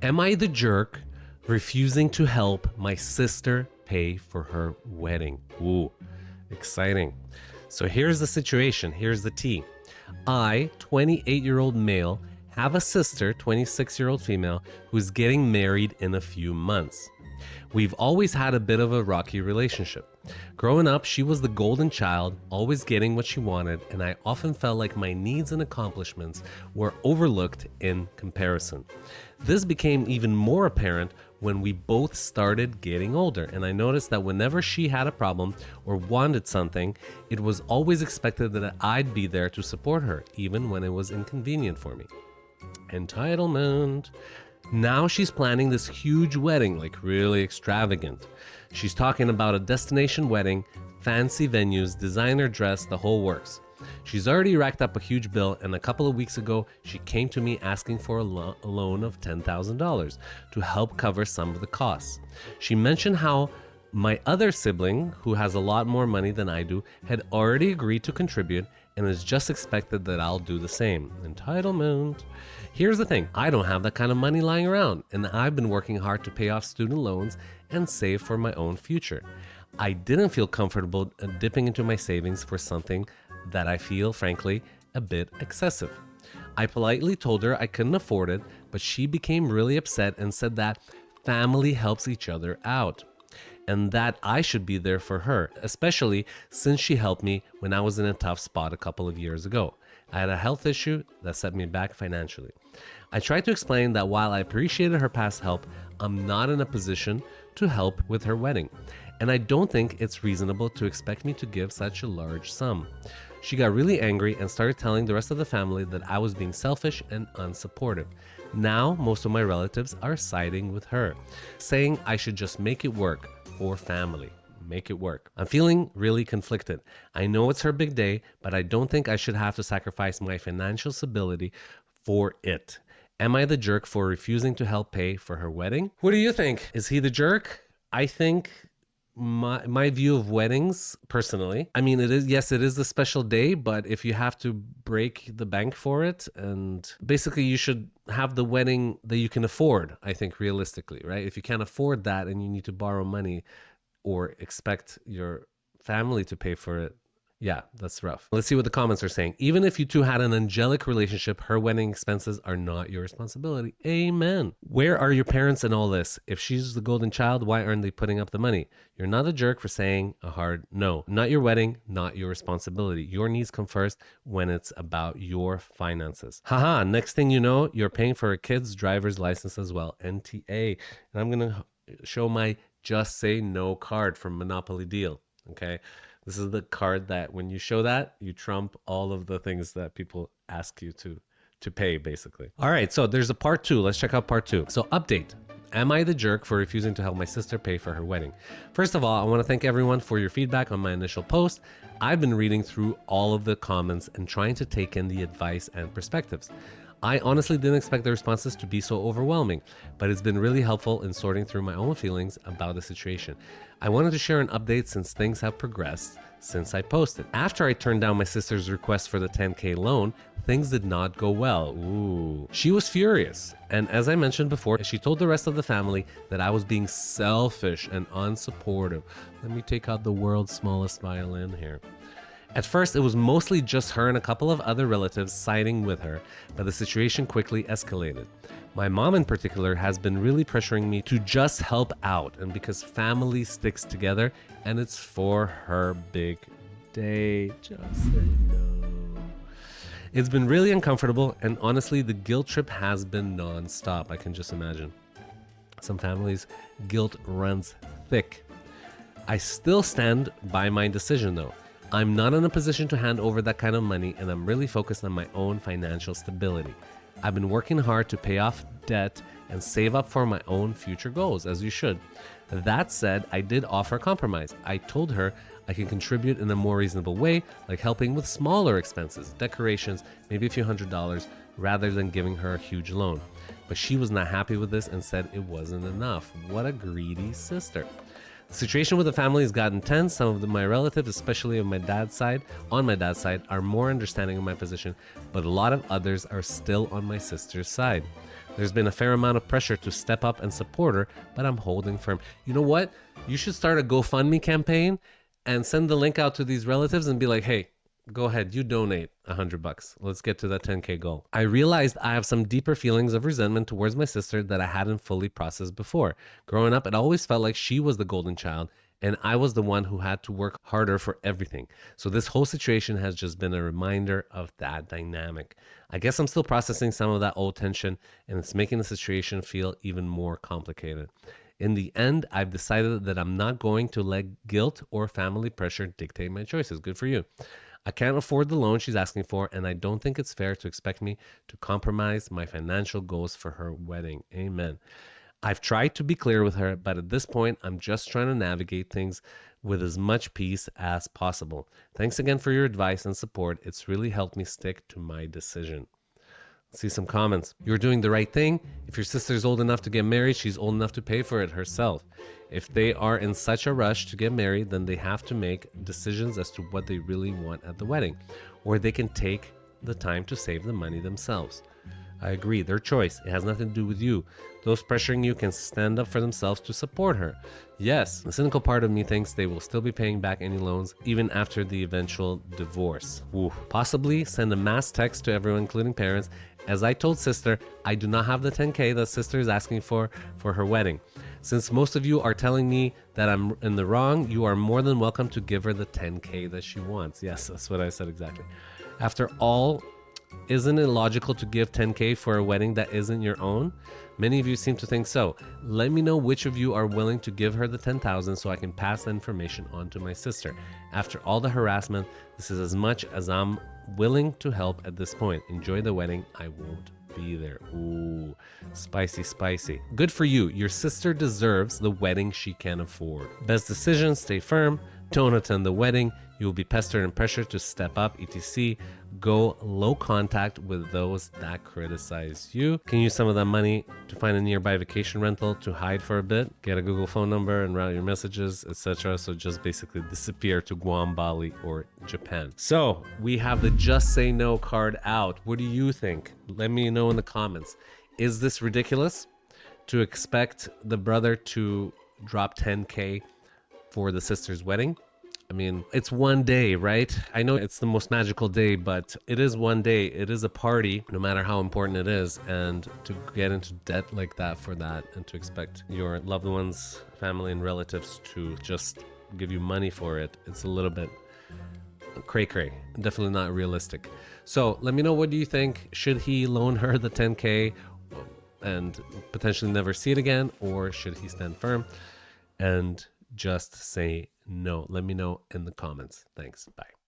Am I the jerk refusing to help my sister pay for her wedding? Ooh, exciting. So here's the situation. Here's the tea. I, 28-year-old male, have a sister, 26-year-old female, who's getting married in a few months. We've always had a bit of a rocky relationship. Growing up, she was the golden child, always getting what she wanted, and I often felt like my needs and accomplishments were overlooked in comparison. This became even more apparent when we both started getting older, and I noticed that whenever she had a problem or wanted something, it was always expected that I'd be there to support her, even when it was inconvenient for me. Entitlement. Now she's planning this huge wedding, like really extravagant. She's talking about a destination wedding, fancy venues, designer dress, the whole works. She's already racked up a huge bill, and a couple of weeks ago, she came to me asking for a loan of $10,000 to help cover some of the costs. She mentioned how my other sibling, who has a lot more money than I do, had already agreed to contribute and is just expected that I'll do the same. Entitlement. Here's the thing, I don't have that kind of money lying around, and I've been working hard to pay off student loans and save for my own future. I didn't feel comfortable dipping into my savings for something that I feel, frankly, a bit excessive. I politely told her I couldn't afford it, but she became really upset and said that family helps each other out, and that I should be there for her, especially since she helped me when I was in a tough spot a couple of years ago. I had a health issue that set me back financially. I tried to explain that while I appreciated her past help, I'm not in a position to help with her wedding, and I don't think it's reasonable to expect me to give such a large sum. She got really angry and started telling the rest of the family that I was being selfish and unsupportive. Now, most of my relatives are siding with her, saying I should just make it work for family. Make it work. I'm feeling really conflicted. I know it's her big day, but I don't think I should have to sacrifice my financial stability for it. Am I the jerk for refusing to help pay for her wedding? What do you think? Is he the jerk? I think my view of weddings, personally, I mean, it is a special day, but if you have to break the bank for it, and basically you should have the wedding that you can afford, I think, realistically, right? If you can't afford that and you need to borrow money or expect your family to pay for it, yeah, that's rough. Let's see what the comments are saying. Even if you two had an angelic relationship, her wedding expenses are not your responsibility. Amen. Where are your parents in all this? If she's the golden child, why aren't they putting up the money? You're not a jerk for saying a hard no. Not your wedding, not your responsibility. Your needs come first when it's about your finances. Haha, next thing you know, you're paying for a kid's driver's license as well, NTA. And I'm going to show my Just Say No card from Monopoly Deal, okay? This is the card that when you show that, you trump all of the things that people ask you to pay, basically. All right, so there's a part 2. Let's check out part 2. So update. Am I the jerk for refusing to help my sister pay for her wedding? First of all, I want to thank everyone for your feedback on my initial post. I've been reading through all of the comments and trying to take in the advice and perspectives. I honestly didn't expect the responses to be so overwhelming, but it's been really helpful in sorting through my own feelings about the situation. I wanted to share an update since things have progressed since I posted. After I turned down my sister's request for the $10K loan, things did not go well. Ooh. She was furious, and as I mentioned before, she told the rest of the family that I was being selfish and unsupportive. Let me take out the world's smallest violin here. At first, it was mostly just her and a couple of other relatives siding with her, but the situation quickly escalated. My mom in particular has been really pressuring me to just help out, and because family sticks together and it's for her big day, just say no. It's been really uncomfortable, and honestly, the guilt trip has been non-stop. I can just imagine. Some families' guilt runs thick. I still stand by my decision though. I'm not in a position to hand over that kind of money, and I'm really focused on my own financial stability. I've been working hard to pay off debt and save up for my own future goals, as you should. That said, I did offer a compromise. I told her I can contribute in a more reasonable way, like helping with smaller expenses, decorations, maybe a few $100s, rather than giving her a huge loan. But she was not happy with this and said it wasn't enough. What a greedy sister. The situation with the family has gotten tense. Some of my relatives, especially on my dad's side, are more understanding of my position, but a lot of others are still on my sister's side. There's been a fair amount of pressure to step up and support her, but I'm holding firm. You know what? You should start a GoFundMe campaign and send the link out to these relatives and be like, hey, go ahead, you donate $100. Let's get to that 10K goal. I realized I have some deeper feelings of resentment towards my sister that I hadn't fully processed before. Growing up, it always felt like she was the golden child and I was the one who had to work harder for everything. So this whole situation has just been a reminder of that dynamic. I guess I'm still processing some of that old tension, and it's making the situation feel even more complicated. In the end, I've decided that I'm not going to let guilt or family pressure dictate my choices. Good for you. I can't afford the loan she's asking for, and I don't think it's fair to expect me to compromise my financial goals for her wedding. Amen. I've tried to be clear with her, but at this point, I'm just trying to navigate things with as much peace as possible. Thanks again for your advice and support. It's really helped me stick to my decision. Let's see some comments. You're doing the right thing. If your sister's old enough to get married, she's old enough to pay for it herself. If they are in such a rush to get married, then they have to make decisions as to what they really want at the wedding, or they can take the time to save the money themselves. I agree, their choice. It has nothing to do with you. Those pressuring you can stand up for themselves to support her. Yes, the cynical part of me thinks they will still be paying back any loans even after the eventual divorce. Ooh. Possibly send a mass text to everyone, including parents. As I told sister, I do not have the 10K that sister is asking for her wedding. Since most of you are telling me that I'm in the wrong, you are more than welcome to give her the 10K that she wants. Yes, that's what I said exactly. After all, isn't it logical to give 10K for a wedding that isn't your own? Many of you seem to think so. Let me know which of you are willing to give her the 10,000 so I can pass the information on to my sister. After all the harassment, this is as much as I'm willing to help at this point. Enjoy the wedding. I won't be there. Ooh, spicy, spicy. Good for you. Your sister deserves the wedding she can afford. Best decision, stay firm. Don't attend the wedding. You will be pestered and pressured to step up, etc. Go low contact with those that criticize you. Can use some of that money to find a nearby vacation rental to hide for a bit, get a Google phone number and route your messages, etc. So just basically disappear to Guam, Bali, or Japan. So we have the Just Say No card out. What do you think? Let me know in the comments. Is this ridiculous to expect the brother to drop 10K for the sister's wedding? I mean, it's one day, right? I know it's the most magical day, but it is one day. It is a party, no matter how important it is. And to get into debt like that for that and to expect your loved ones, family, and relatives to just give you money for it, it's a little bit cray-cray. Definitely not realistic. So let me know, what do you think? Should he loan her the 10K and potentially never see it again? Or should he stand firm and just say no? Let me know in the comments. Thanks. Bye.